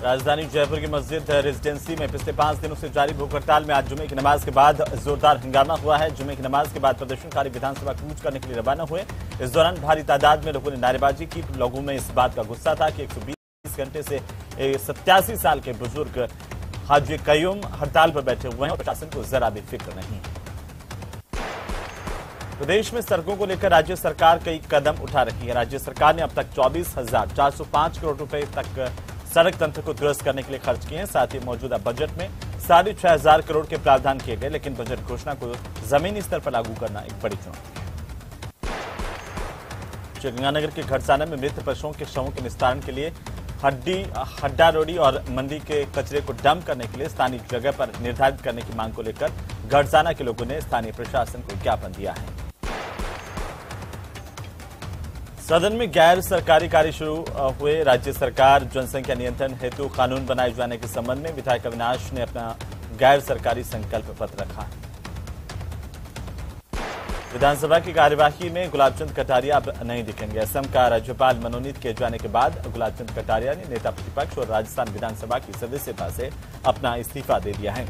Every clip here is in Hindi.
राजधानी जयपुर की मस्जिद रेजिडेंसी में पिछले 5 दिनों से जारी भूख हड़ताल में आज जुमे की नमाज के बाद जोरदार हंगामा हुआ है। जुमे की नमाज के बाद प्रदर्शनकारी विधानसभा कूच करने के लिए रवाना हुए। इस दौरान भारी तादाद में लोगों ने नारेबाजी की। लोगों में इस बात का गुस्सा था कि 120 घंटे से 87 साल के बुजुर्ग हाजी कयूम हड़ताल पर बैठे हुए हैं और प्रशासन को जरा भी फिक्र नहीं है। प्रदेश में सड़कों को लेकर राज्य सरकार कई कदम उठा रही है। राज्य सरकार ने अब तक 24,405 करोड़ रुपए तक सड़क तंत्र को दुरुस्त करने के लिए खर्च किए हैं। साथ ही मौजूदा बजट में 6,500 करोड़ के प्रावधान किए गए, लेकिन बजट घोषणा को जमीनी स्तर पर लागू करना एक बड़ी चुनौती है। श्रीगंगानगर के घड़साना में मृत पशुओं के शवों के निस्तारण के लिए हड्डा रोडी और मंडी के कचरे को डंप करने के लिए स्थानीय जगह पर निर्धारित करने की मांग को लेकर घड़साना के लोगों ने स्थानीय प्रशासन को ज्ञापन दिया है। सदन में गैर सरकारी कार्य शुरू हुए। राज्य सरकार जनसंख्या नियंत्रण हेतु कानून बनाए जाने के संबंध में विधायक अविनाश ने अपना गैर सरकारी संकल्प पत्र रखा। विधानसभा की कार्यवाही में गुलाबचंद कटारिया अब नहीं दिखेंगे। असम का राज्यपाल मनोनीत किए जाने के बाद गुलाबचंद कटारिया ने नेता प्रतिपक्ष और राजस्थान विधानसभा की सदस्यता से अपना इस्तीफा दे दिया है।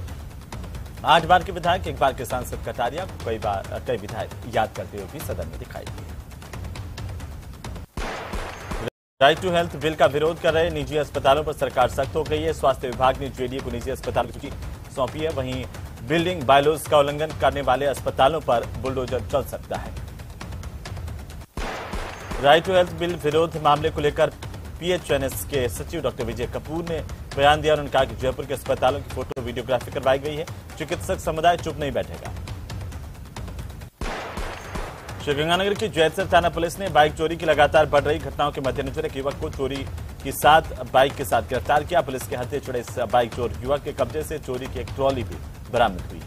8 बार के विधायक, 1 बार के सांसद कटारिया को कई विधायक याद करते हुए भी सदन में दिखाई दिए। राइट टू हेल्थ बिल का विरोध कर रहे निजी अस्पतालों पर सरकार सख्त हो गई है। स्वास्थ्य विभाग ने जेडीए को निजी अस्पताल की सूची सौंपी है। वहीं बिल्डिंग बायलॉज का उल्लंघन करने वाले अस्पतालों पर बुलडोजर चल सकता है। राइट टू हेल्थ बिल विरोध मामले को लेकर पीएचएनएस के सचिव डॉक्टर विजय कपूर ने बयान दिया। उन्होंने कहा कि जयपुर के अस्पतालों की फोटो वीडियोग्राफी करवाई गई है। चिकित्सक समुदाय चुप नहीं बैठेगा। श्रीगंगानगर की जैतसर थाना पुलिस ने बाइक चोरी की लगातार बढ़ रही घटनाओं के मद्देनजर एक युवक को चोरी की बाइक के साथ गिरफ्तार किया। पुलिस के हत्थे चढ़े इस बाइक चोर युवक के कब्जे से चोरी की एक ट्रॉली भी बरामद हुई है।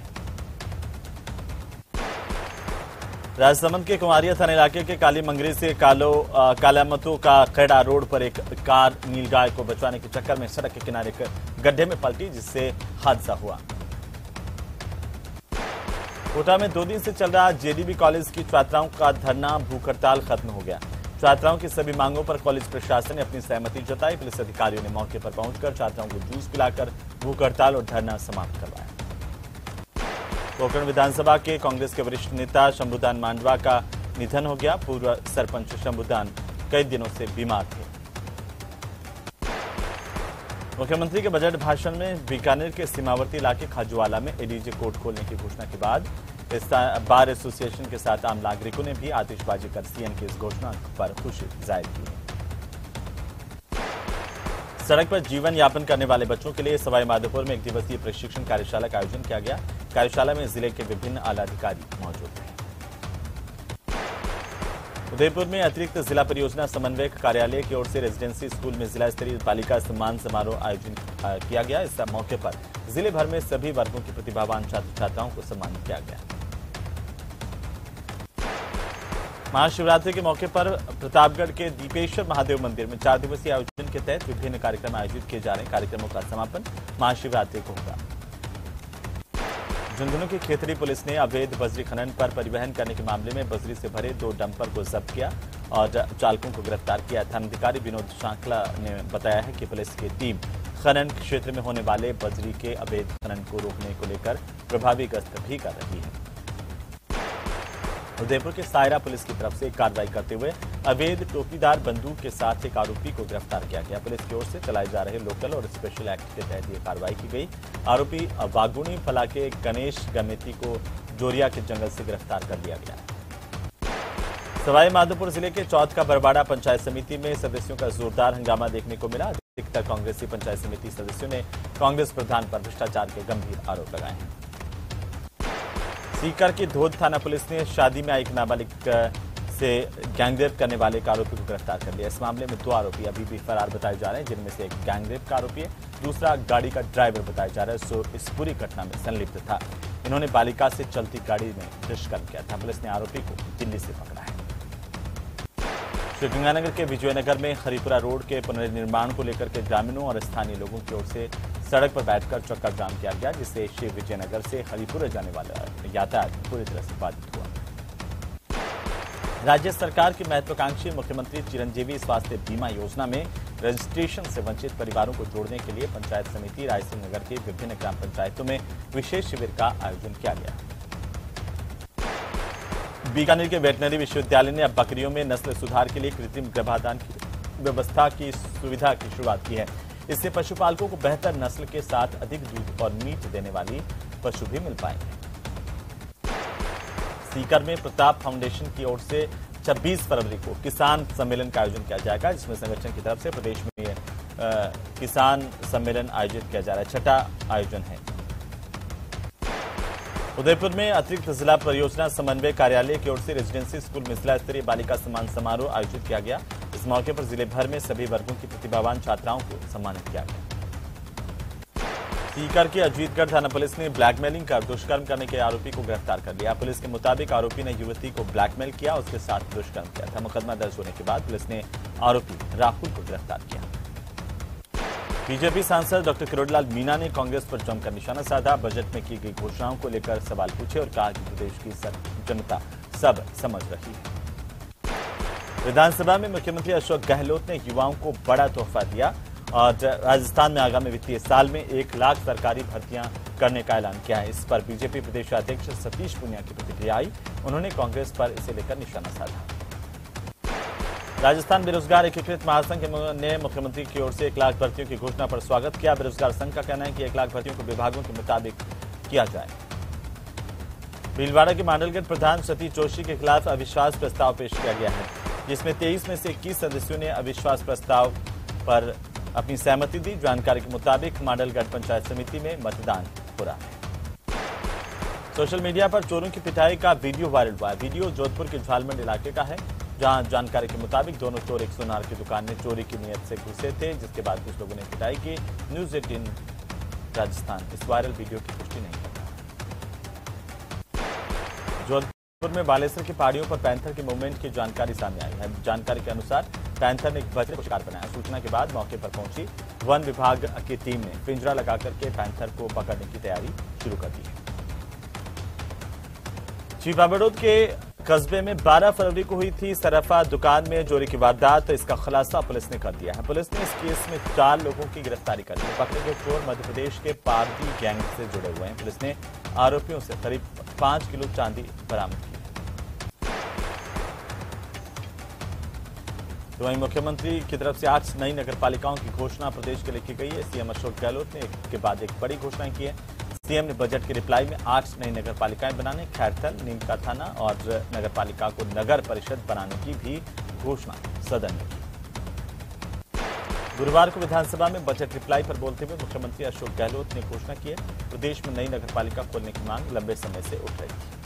राजसमंद के कुमारिया थाना इलाके के काली मंगरी से कालामतो का खेड़ा रोड पर एक कार नीलगाय को बचाने के चक्कर में सड़क के किनारे एक गड्ढे में पलटी, जिससे हादसा हुआ। कोटा में 2 दिन से चल रहा जेडीबी कॉलेज की छात्राओं का धरना भूख हड़ताल खत्म हो गया। छात्राओं की सभी मांगों पर कॉलेज प्रशासन ने अपनी सहमति जताई। पुलिस अधिकारियों ने मौके पर पहुंचकर छात्राओं को जूस पिलाकर भूख हड़ताल और धरना समाप्त करवाया। कोकण विधानसभा के कांग्रेस के वरिष्ठ नेता शंभुदान मांडवा का निधन हो गया। पूर्व सरपंच शंभुदान कई दिनों से बीमार थे। मुख्यमंत्री के बजट भाषण में बीकानेर के सीमावर्ती इलाके खाजूवाला में एडीजे कोर्ट खोलने की घोषणा के बाद बार एसोसिएशन के साथ आम नागरिकों ने भी आतिशबाजी कर सीएम की इस घोषणा पर खुशी जाहिर की है। सड़क पर जीवन यापन करने वाले बच्चों के लिए सवाईमाधोपुर में 1 दिवसीय प्रशिक्षण कार्यशाला का आयोजन किया गया। कार्यशाला में जिले के विभिन्न आला अधिकारी मौजूद थे। उदयपुर में अतिरिक्त जिला परियोजना समन्वयक कार्यालय की ओर से रेजिडेंसी स्कूल में जिला स्तरीय बालिका सम्मान समारोह आयोजन किया गया। इस मौके पर जिले भर में सभी वर्गों के प्रतिभावान छात्र छात्राओं को सम्मानित किया गया। महाशिवरात्रि के मौके पर प्रतापगढ़ के दीपेश्वर महादेव मंदिर में 4 दिवसीय आयोजन के तहत विभिन्न कार्यक्रम आयोजित किए जा रहे हैं। कार्यक्रमों का समापन महाशिवरात्रि को होगा। झुंझुनू की खेतड़ी पुलिस ने अवैध बजरी खनन पर परिवहन करने के मामले में बजरी से भरे 2 डंपर को जब्त किया और चालकों को गिरफ्तार किया। थानाधिकारी विनोद शांकला ने बताया है कि पुलिस की टीम खनन क्षेत्र में होने वाले बजरी के अवैध खनन को रोकने को लेकर प्रभावी गश्त भी कर रही है। उदयपुर के सायरा पुलिस की तरफ से कार्रवाई करते हुए अवैध टोपीदार बंदूक के साथ एक आरोपी को गिरफ्तार किया गया। पुलिस की ओर से चलाए जा रहे लोकल और स्पेशल एक्ट के तहत ये कार्रवाई की गई। आरोपी वागुनी फला के गणेश गमेती को जोरिया के जंगल से गिरफ्तार कर लिया गया। सवाईमाधोपुर जिले के चौथ का बरवाड़ा पंचायत समिति में सदस्यों का जोरदार हंगामा देखने को मिला। अधिकतर कांग्रेसी पंचायत समिति सदस्यों ने कांग्रेस प्रधान पर भ्रष्टाचार के गंभीर आरोप लगाए हैं। सीकर की धोद थाना पुलिस ने शादी में आई एक नाबालिग से गैंगरेप करने वाले एक आरोपी को गिरफ्तार कर लिया। इस मामले में 2 आरोपी अभी भी फरार बताए जा रहे हैं, जिनमें से एक गैंगरेप का आरोपी है, दूसरा गाड़ी का ड्राइवर बताया जा रहा है। सो इस पूरी घटना में संलिप्त था। इन्होंने बालिका से चलती गाड़ी में दुष्कर्म किया था। पुलिस ने आरोपी को दिल्ली से पकड़ा है। श्रीगंगानगर के विजयनगर में हरिपुरा रोड के पुनर्निर्माण को लेकर के ग्रामीणों और स्थानीय लोगों की ओर से सड़क पर बैठकर चक्का जाम किया गया, जिससे श्री विजयनगर से हरिपुरा जाने वाला यातायात पूरी तरह से बाधित हुआ। राज्य सरकार की महत्वाकांक्षी मुख्यमंत्री चिरंजीवी स्वास्थ्य बीमा योजना में रजिस्ट्रेशन से वंचित परिवारों को जोड़ने के लिए पंचायत समिति रायसिंह नगर के विभिन्न ग्राम पंचायतों में विशेष शिविर का आयोजन किया गया। बीकानेर के वेटनरी विश्वविद्यालय ने अब बकरियों में नस्ल सुधार के लिए कृत्रिम गर्भाधान की व्यवस्था की सुविधा की शुरुआत की है। इससे पशुपालकों को बेहतर नस्ल के साथ अधिक दूध और मीट देने वाली पशु भी मिल पाएंगे। सीकर में प्रताप फाउंडेशन की ओर से 26 फरवरी को किसान सम्मेलन का आयोजन किया जाएगा, जिसमें संगठन की तरफ से प्रदेश में किसान सम्मेलन आयोजित किया जा रहा है। छठा आयोजन है। उदयपुर में अतिरिक्त जिला परियोजना समन्वय कार्यालय की ओर से रेजिडेंसी स्कूल में जिला स्तरीय बालिका सम्मान समारोह आयोजित किया गया। इस मौके पर जिले भर में सभी वर्गों की प्रतिभावान छात्राओं को सम्मानित किया गया। सीकर के अजीतगढ़ थाना पुलिस ने ब्लैकमेलिंग कर दुष्कर्म करने के आरोपी को गिरफ्तार कर लिया। पुलिस के मुताबिक आरोपी ने युवती को ब्लैकमेल किया, उसके साथ दुष्कर्म किया था। मुकदमा दर्ज होने के बाद पुलिस ने आरोपी राहुल को गिरफ्तार किया। बीजेपी सांसद डॉक्टर किरोड़ीलाल मीणा ने कांग्रेस पर जमकर निशाना साधा। बजट में की गई घोषणाओं को लेकर सवाल पूछे और कहा कि प्रदेश की जनता सब समझ रही है। विधानसभा में मुख्यमंत्री अशोक गहलोत ने युवाओं को बड़ा तोहफा दिया और राजस्थान में आगामी वित्तीय साल में 1 लाख सरकारी भर्तियां करने का ऐलान किया है। इस पर बीजेपी प्रदेश अध्यक्ष सतीश पूनिया की प्रतिक्रिया आई। उन्होंने कांग्रेस पर इसे लेकर निशाना साधा। राजस्थान बेरोजगार एकीकृत महासंघ ने मुख्यमंत्री की ओर से 1 लाख भर्तियों की घोषणा पर स्वागत किया। बेरोजगार संघ का कहना है कि 1 लाख भर्तियों को विभागों के मुताबिक किया जाए। भीलवाड़ा के मांडलगढ़ प्रधान सतीश जोशी के खिलाफ अविश्वास प्रस्ताव पेश किया गया है, जिसमें 23 में से 21 सदस्यों ने अविश्वास प्रस्ताव पर अपनी सहमति दी। जानकारी के मुताबिक मांडलगढ़ पंचायत समिति में मतदान हो रहा है। सोशल मीडिया पर चोरों की पिटाई का वीडियो वायरल हुआ है। वीडियो जोधपुर के झालमंड इलाके का है, जहां जानकारी के मुताबिक दोनों चोर एक सोनार की दुकान में चोरी की नीयत से घुसे थे, जिसके बाद कुछ लोगों ने पिटाई की। न्यूज 18 राजस्थान इस वायरल वीडियो की पुष्टि नहीं करता। जोधपुर में बालेसर की पहाड़ियों पर पैंथर के मूवमेंट की जानकारी सामने आई है। जानकारी के अनुसार पैंथर ने एक बछड़े को शिकार बनाया। सूचना के बाद मौके पर पहुंची वन विभाग की टीम ने पिंजरा लगाकर के पैंथर को पकड़ने की तैयारी शुरू कर दी है। चीपा बड़ौद के कस्बे में 12 फरवरी को हुई थी सराफा दुकान में चोरी की वारदात। इसका खुलासा पुलिस ने कर दिया है। पुलिस ने इस केस में 4 लोगों की गिरफ्तारी कर ली। पकड़े गए चोर मध्य प्रदेश के पारदी गैंग से जुड़े हुए हैं। पुलिस ने आरोपियों से करीब 5 किलो चांदी बरामद की। तो वहीं मुख्यमंत्री की तरफ से 8 नई नगर पालिकाओं की घोषणा प्रदेश के लिए की गई है। सीएम अशोक गहलोत ने एक के बाद एक बड़ी घोषणाएं की है। सीएम ने बजट के रिप्लाई में 8 नई नगर पालिकाएं बनाने, खैरथल, नीमका थाना और नगर पालिका को नगर परिषद बनाने की भी घोषणा सदन में की। गुरुवार को विधानसभा में बजट रिप्लाई पर बोलते हुए मुख्यमंत्री अशोक गहलोत ने घोषणा की है, प्रदेश में नई नगर पालिका खोलने की मांग लंबे समय से उठ रही थी।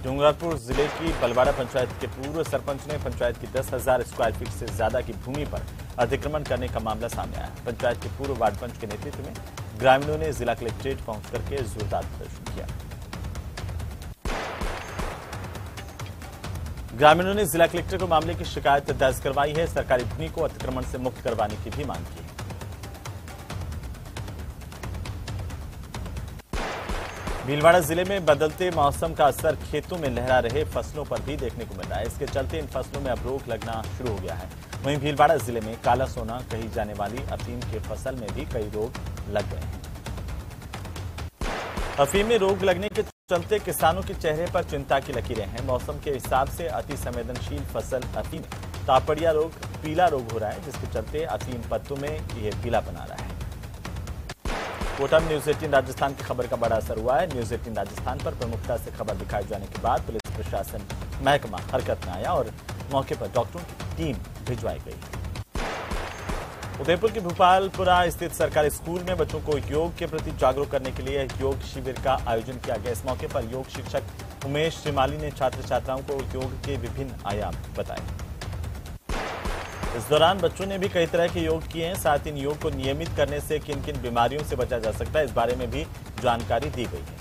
डूंगरपुर जिले की बलवाड़ा पंचायत के पूर्व सरपंच ने पंचायत की 10,000 स्क्वायर फीट से ज्यादा की भूमि पर अतिक्रमण करने का मामला सामने आया। पंचायत के पूर्व वार्ड पंच के नेतृत्व में ग्रामीणों ने जिला कलेक्ट्रेट पहुंच करके जोरदार प्रदर्शन किया। ग्रामीणों ने जिला कलेक्टर को मामले की शिकायत दर्ज करवाई है। सरकारी भूमि को अतिक्रमण से मुक्त करवाने की भी मांग की है। भीलवाड़ा जिले में बदलते मौसम का असर खेतों में लहरा रहे फसलों पर भी देखने को मिल रहा है। इसके चलते इन फसलों में अब रोग लगना शुरू हो गया है। वहीं भीलवाड़ा जिले में काला सोना कही जाने वाली अफीम के फसल में भी कई रोग लग गए हैं। अफीम में रोग लगने के चलते किसानों के चेहरे पर चिंता की लकीरें हैं। मौसम के हिसाब से अति संवेदनशील फसल अफीम तापड़िया रोग, पीला रोग हो रहा है, जिसके चलते अफीम पत्तों में यह पीलापन आ रहा है। कोटा में न्यूज 18 राजस्थान की खबर का बड़ा असर हुआ है। न्यूज 18 राजस्थान पर प्रमुखता से खबर दिखाए जाने के बाद पुलिस प्रशासन महकमा हरकत में आया और मौके पर डॉक्टरों की टीम भिजवाई गई। उदयपुर के भूपालपुरा स्थित सरकारी स्कूल में बच्चों को योग के प्रति जागरूक करने के लिए योग शिविर का आयोजन किया गया। इस मौके पर योग शिक्षक उमेश श्रीमाली ने छात्र छात्राओं को योग के विभिन्न आयाम बताए। इस दौरान बच्चों ने भी कई तरह के योग किए हैं। साथ ही इन योग को नियमित करने से किन किन बीमारियों से बचा जा सकता है, इस बारे में भी जानकारी दी गई है।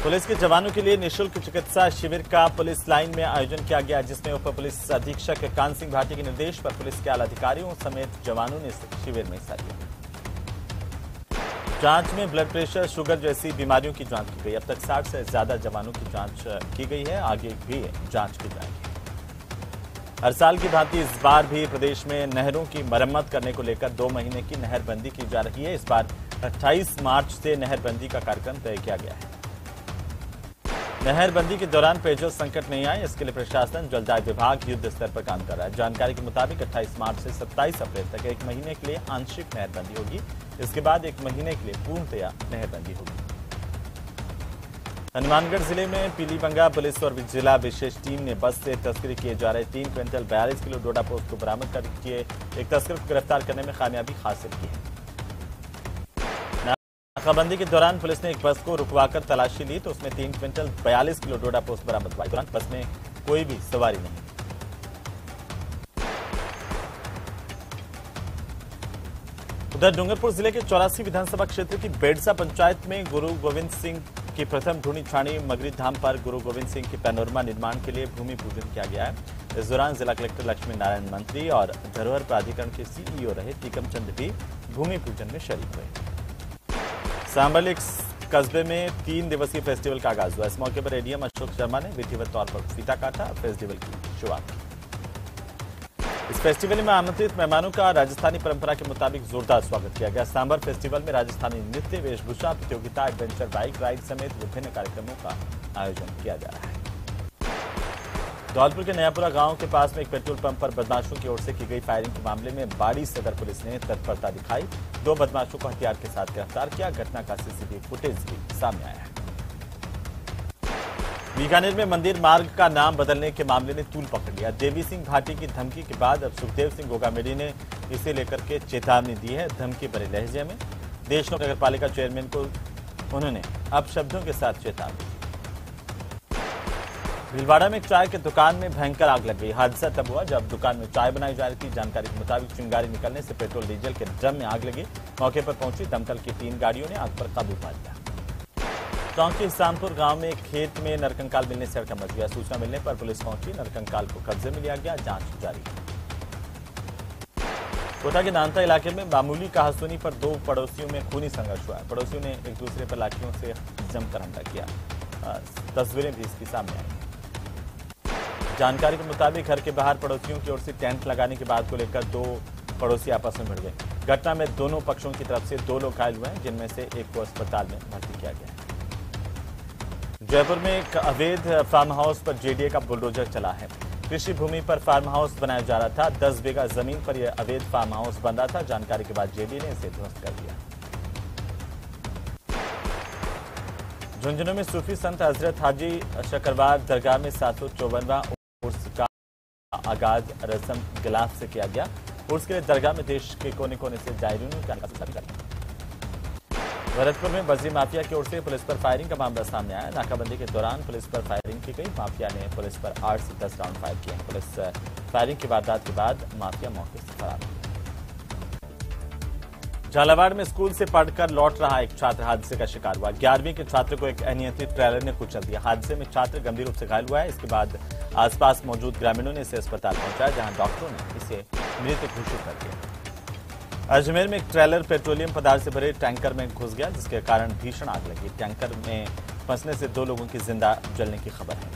पुलिस के जवानों के लिए निःशुल्क चिकित्सा शिविर का पुलिस लाइन में आयोजन किया गया, जिसमें उप पुलिस अधीक्षक कान सिंह भाटी के निर्देश पर पुलिस के आला अधिकारियों समेत जवानों ने शिविर में हिस्सा लिया। जांच में ब्लड प्रेशर, शुगर जैसी बीमारियों की जांच की गई। अब तक 60 से ज्यादा जवानों की जांच की गई है। आगे भी जांच की जाएगी। हर साल की भांति इस बार भी प्रदेश में नहरों की मरम्मत करने को लेकर 2 महीने की नहरबंदी की जा रही है। इस बार 28 मार्च से नहरबंदी का कार्यक्रम तय किया गया है। नहरबंदी के दौरान पेयजल संकट नहीं आए, इसके लिए प्रशासन जलदाय विभाग युद्ध स्तर पर काम कर रहा है। जानकारी के मुताबिक 28 मार्च से 27 अप्रैल तक 1 महीने के लिए आंशिक नहरबंदी होगी। इसके बाद 1 महीने के लिए पूर्णतया नहरबंदी होगी। हनुमानगढ़ जिले में पीलीबंगा पुलिस और जिला विशेष टीम ने बस से तस्करी किए जा रहे 3 क्विंटल 42 किलो डोडा पोस्त को बरामद करके एक तस्कर को गिरफ्तार करने में कामयाबी हासिल की है। नाकाबंदी के दौरान पुलिस ने एक बस को रुकवाकर तलाशी ली तो उसमें 3 क्विंटल 42 किलो डोडा पोस्त बरामद हुआ। दौरान बस में कोई भी सवारी नहीं। उधर डूंगरपुर जिले के 84 विधानसभा क्षेत्र की बेड़सा पंचायत में गुरु गोविंद सिंह की प्रथम ढूंढी छाणी मगरी धाम पर गुरु गोविंद सिंह की पैनोरमा निर्माण के लिए भूमि पूजन किया गया है। इस दौरान जिला कलेक्टर लक्ष्मी नारायण मंत्री और धरोहर प्राधिकरण के सीईओ रहे टीकम चंद भी भूमि पूजन में शरीक हुए। सांबल कस्बे में 3 दिवसीय फेस्टिवल का आगाज हुआ। इस मौके पर एडीएम अशोक शर्मा ने विधिवत तौर पर फीता काटा और फेस्टिवल की शुरुआत की। इस फेस्टिवल में आमंत्रित मेहमानों का राजस्थानी परंपरा के मुताबिक जोरदार स्वागत किया गया। सांबर फेस्टिवल में राजस्थानी नृत्य, वेशभूषा प्रतियोगिता, एडवेंचर बाइक राइड समेत विभिन्न कार्यक्रमों का आयोजन किया जा रहा है। धौलपुर के नयापुरा गांव के पास में एक पेट्रोल पंप पर बदमाशों की ओर से की गई फायरिंग के मामले में बाड़ी सदर पुलिस ने तत्परता दिखाई। 2 बदमाशों को हथियार के साथ गिरफ्तार किया। घटना का सीसीटीवी फुटेज भी सामने आया है। बीकानेर में मंदिर मार्ग का नाम बदलने के मामले ने तूल पकड़ लिया। देवी सिंह भाटी की धमकी के बाद अब सुखदेव सिंह गोगामेडी ने इसे लेकर के चेतावनी दी है। धमकी भरे लहजे में देशनोक नगर पालिका चेयरमैन को उन्होंने अपशब्दों के साथ चेतावनी दी। भीलवाड़ा में एक चाय की दुकान में भयंकर आग लग गई। हादसा तब हुआ जब दुकान में चाय बनाई जा रही थी। जानकारी के मुताबिक चिंगारी निकलने से पेट्रोल डीजल के ड्रम में आग लगी। मौके पर पहुंची दमकल की 3 गाड़ियों ने आग पर काबू पा लिया। टोंक के इस्लामपुर गांव में खेत में नरकंकाल मिलने से हड़कंप मच गया। सूचना मिलने पर पुलिस पहुंची। नरकंकाल को कब्जे में लिया गया। जांच जारी है। कोटा के नानता इलाके में मामूली कहासुनी पर 2 पड़ोसियों में खूनी संघर्ष हुआ। पड़ोसियों ने एक दूसरे पर लाठियों से जमकर हमला किया। तस्वीरें भी इसकी सामने आई। जानकारी के मुताबिक घर के बाहर पड़ोसियों की ओर से टेंट लगाने की बात को लेकर 2 पड़ोसी आपस में भिड़ गए। घटना में दोनों पक्षों की तरफ से 2 लोग घायल हुए हैं, जिनमें से एक को अस्पताल में भर्ती किया गया है। जयपुर में एक अवैध फार्म हाउस पर जेडीए का बुलडोजर चला है। कृषि भूमि पर फार्म हाउस बनाया जा रहा था। 10 बीघा जमीन पर यह अवैध फार्म हाउस बन रहा था। जानकारी के बाद जेडीए ने इसे ध्वस्त कर दिया। झुंझुनू में सूफी संत हजरत हाजी शकरवार दरगाह में 754वां उर्स का आगाज रस्म गिलाफ से किया गया। उर्स के लिए दरगाह में देश के कोने कोने से जायरीनों का निकला। भरतपुर में बजी माफिया की ओर से पुलिस पर फायरिंग का मामला सामने आया। नाकाबंदी के दौरान पुलिस पर फायरिंग की गई। माफिया ने पुलिस पर 8 से 10 राउंड फायर किए। पुलिस फायरिंग की वारदात के बाद माफिया मौके से फरार हो गया। झालावाड़ में स्कूल से पढ़कर लौट रहा एक छात्र हादसे का शिकार हुआ। 11वीं के छात्र को एक अनियंत्रित ट्रेलर ने कुचल दिया। हादसे में छात्र गंभीर रूप से घायल हुआ है। इसके बाद आसपास मौजूद ग्रामीणों ने इसे अस्पताल पहुंचाया, जहां डॉक्टरों ने इसे मृत घोषित कर दिया। अजमेर में एक ट्रेलर पेट्रोलियम पदार्थ से भरे टैंकर में घुस गया, जिसके कारण भीषण आग लगी। टैंकर में फंसने से 2 लोगों की जिंदा जलने की खबर है।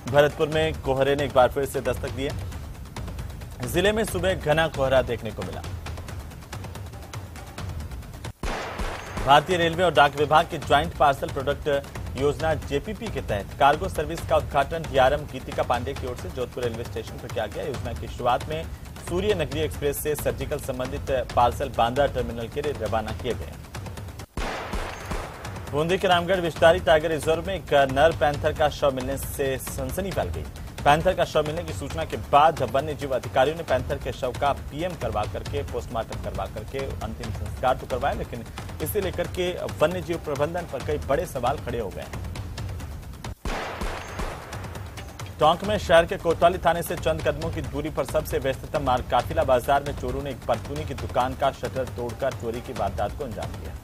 भरतपुर में कोहरे ने एक बार फिर से दस्तक दी है। जिले में सुबह घना कोहरा देखने को मिला। भारतीय रेलवे और डाक विभाग के ज्वाइंट पार्सल प्रोडक्ट योजना जेपीपी के तहत कार्गो सर्विस का उद्घाटन डीआरएम गीतिका पांडे की ओर से जोधपुर रेलवे स्टेशन पर किया गया। योजना की शुरुआत में सूर्य नगरी एक्सप्रेस से सर्जिकल संबंधित पार्सल बांद्रा टर्मिनल के लिए रवाना किए गए। बूंदी के रामगढ़ विस्तारी टाइगर रिजर्व में एक नर पैंथर का शव मिलने से सनसनी फैल गई। पैंथर का शव मिलने की सूचना के बाद वन्य जीव अधिकारियों ने पैंथर के शव का पीएम करवा करके पोस्टमार्टम करवा करके अंतिम संस्कार तो करवाया, लेकिन इसे लेकर के वन्य जीव प्रबंधन पर कई बड़े सवाल खड़े हो गए हैं। टोंक में शहर के कोतवाली थाने से चंद कदमों की दूरी पर सबसे व्यस्ततम मार्ग काफिला बाजार में चोरों ने एक परचूनी की दुकान का शटर तोड़कर चोरी की वारदात को अंजाम दिया।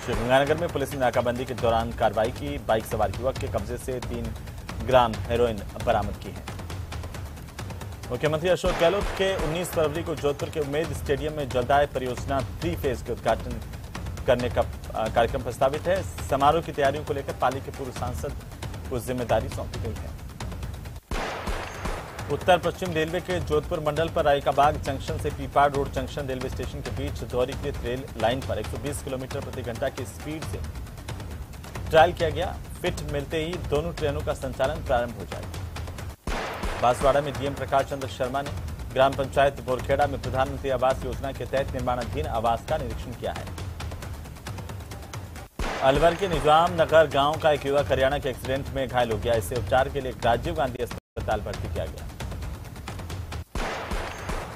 श्रीगंगानगर में पुलिस ने नाकाबंदी के दौरान कार्रवाई की। बाइक सवार युवक के कब्जे से 3 ग्राम हेरोइन बरामद की है। मुख्यमंत्री अशोक गहलोत के 19 फरवरी को जोधपुर के उम्मेद स्टेडियम में जलदाय परियोजना 3 फेज के उद्घाटन करने का कार्यक्रम प्रस्तावित है। समारोह की तैयारियों को लेकर पाली के पूर्व सांसद को जिम्मेदारी सौंपी गई है। उत्तर पश्चिम रेलवे के जोधपुर मंडल पर रायकाबाग जंक्शन से Pipar road junction railway station के बीच दोहरीकृत रेल लाइन पर 120 किलोमीटर प्रति घंटा की स्पीड से ट्रायल किया गया। फिट मिलते ही दोनों ट्रेनों का संचालन प्रारंभ हो जाएगा। बांसवाड़ा में डीएम प्रकाश चंद्र शर्मा ने ग्राम पंचायत बोरखेड़ा में प्रधानमंत्री आवास योजना के तहत निर्माणाधीन आवास का निरीक्षण किया है। अलवर के निजाम नगर गांव का एक युवक हरियाणा के एक्सीडेंट में घायल हो गया। इसे उपचार के लिए राजीव गांधी अस्पताल भर्ती किया गया।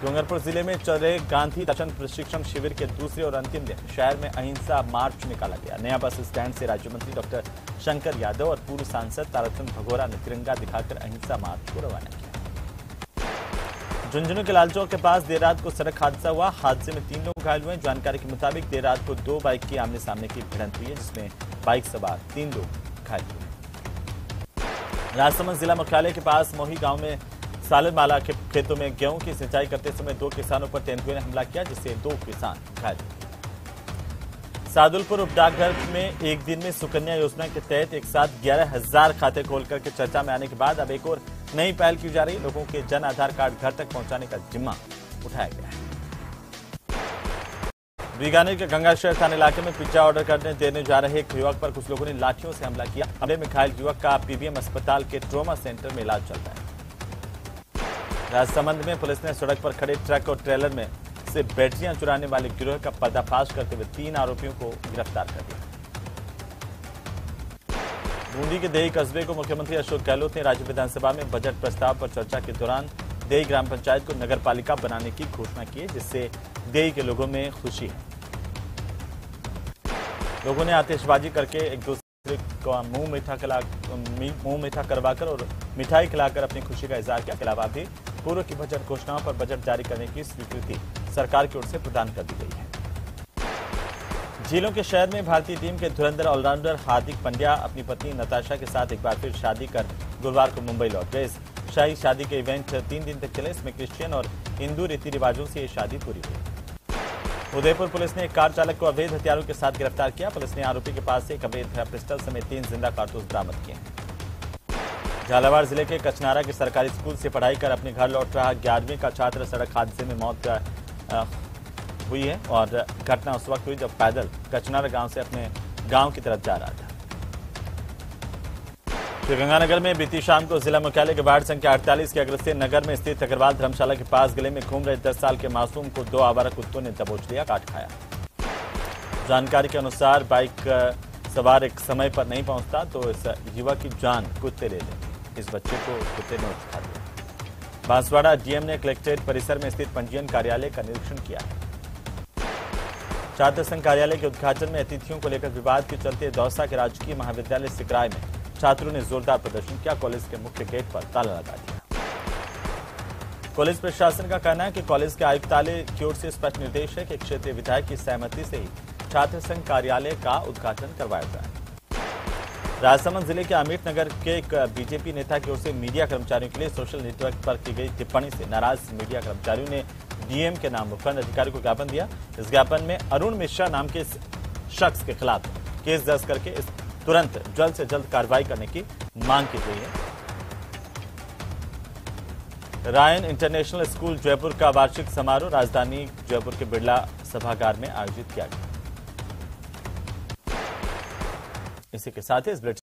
डूंगरपुर जिले में चल रहे गांधी दर्शन प्रशिक्षण शिविर के दूसरे और अंतिम दिन शहर में अहिंसा मार्च निकाला गया। नया बस स्टैंड से राज्य मंत्री डॉक्टर शंकर यादव और पूर्व सांसद ताराचंद भगोरा ने तिरंगा दिखाकर अहिंसा मार्च को रवाना किया। झुंझुनू के लालचौक के पास देर रात को सड़क हादसा हुआ। हादसे में 3 लोग घायल हुए। जानकारी के मुताबिक देर रात को 2 बाइक की आमने सामने की भिड़ंत हुई है, जिसमें बाइक सवार 3 लोग घायल हुए। राजसमंद जिला मुख्यालय के पास मोही गांव में सालनमाला के खेतों में गेहूं की सिंचाई करते समय 2 किसानों पर तेंदुए ने हमला किया, जिससे 2 किसान घायल हुए। सादुलपुर उपडाकघर में एक दिन में सुकन्या योजना के तहत एक साथ 11,000 खाते खोलकर के चर्चा में आने के बाद अब एक और नई पहल की जा रही। लोगों के जन आधार कार्ड घर तक पहुंचाने का जिम्मा उठाया गया है। बीकानेर के गंगाशहर थाना इलाके में पिज्जा ऑर्डर करने देने जा रहे एक युवक पर कुछ लोगों ने लाठियों से हमला किया। हमले में घायल युवक का पीबीएम अस्पताल के ट्रॉमा सेंटर में इलाज चल रहा है। राजसमंद में पुलिस ने सड़क पर खड़े ट्रक और ट्रेलर में से बैटरियां चुराने वाले गिरोह का पर्दाफाश करते हुए 3 आरोपियों को गिरफ्तार कर लिया। बूंदी के देही कस्बे को मुख्यमंत्री अशोक गहलोत ने राज्य विधानसभा में बजट प्रस्ताव पर चर्चा के दौरान देही ग्राम पंचायत को नगर पालिका बनाने की घोषणा की है, जिससे देही के लोगों में खुशी है। लोगों ने आतिशबाजी करके एक दूसरे को मुंह मीठा करवाकर और मिठाई खिलाकर अपनी खुशी का इजहार किया। के अलावा भी पूर्व की बजट घोषणाओं पर बजट जारी करने की स्वीकृति सरकार की ओर से प्रदान कर दी गई है। झीलों के शहर में भारतीय टीम के धुरंधर ऑलराउंडर हार्दिक पांड्या अपनी पत्नी नताशा के साथ एक बार फिर शादी कर गुरुवार को मुंबई लौट गए। इस शाही शादी के इवेंट 3 दिन तक चले। इसमें क्रिश्चियन और हिंदू रीति रिवाजों से ये शादी पूरी हुई। उदयपुर पुलिस ने एक कार चालक को अवैध हथियारों के साथ गिरफ्तार किया। पुलिस ने आरोपी के पास से एक अवैध पिस्टल समेत 3 जिंदा कारतूस बरामद किए हैं। झालावाड़ जिले के कचनारा के सरकारी स्कूल से पढ़ाई कर अपने घर लौट रहा 11वीं का छात्र सड़क हादसे में मौत हुई है और घटना उस वक्त हुई जब पैदल कचनारा गांव से अपने गांव की तरफ जा रहा था। श्रीगंगानगर में बीती शाम को जिला मुख्यालय के वार्ड संख्या 48 के अग्रसेन नगर में स्थित अग्रवाल धर्मशाला के पास गले में घूम रहे 10 साल के मासूम को 2 आवारा कुत्तों ने दबोच लिया, काट खाया। जानकारी के अनुसार बाइक सवार एक समय पर नहीं पहुंचता तो इस युवक की जान कुत्ते ले ले। इस बच्चे को कुत्ते ने उठा दिया। बांसवाड़ा डीएम ने कलेक्ट्रेट परिसर में स्थित पंजीयन कार्यालय का निरीक्षण किया। छात्र संघ कार्यालय के उद्घाटन में अतिथियों को लेकर विवाद के चलते दौसा के राजकीय महाविद्यालय सिकराय में छात्रों ने जोरदार प्रदर्शन किया। कॉलेज के मुख्य गेट पर ताला लगा दिया। कॉलेज प्रशासन का कहना है कि कॉलेज के आयुक्तालय की ओर से स्पष्ट निर्देश है कि क्षेत्रीय विधायक की सहमति से ही छात्र संघ कार्यालय का उद्घाटन करवाया जाए। राजसमंद जिले के अमित नगर के एक बीजेपी नेता की ओर से मीडिया कर्मचारियों के लिए सोशल नेटवर्क पर की गई टिप्पणी से नाराज मीडिया कर्मचारियों ने डीएम के नाम मुख्य अधिकारी को ज्ञापन दिया। इस ज्ञापन में अरुण मिश्रा नाम के शख्स के खिलाफ केस दर्ज करके इस तुरंत जल्द से जल्द कार्रवाई करने की मांग की गई है। रायन इंटरनेशनल स्कूल जयपुर का वार्षिक समारोह राजधानी जयपुर के बिरला सभागार में आयोजित किया गया। इसी के साथ ही इस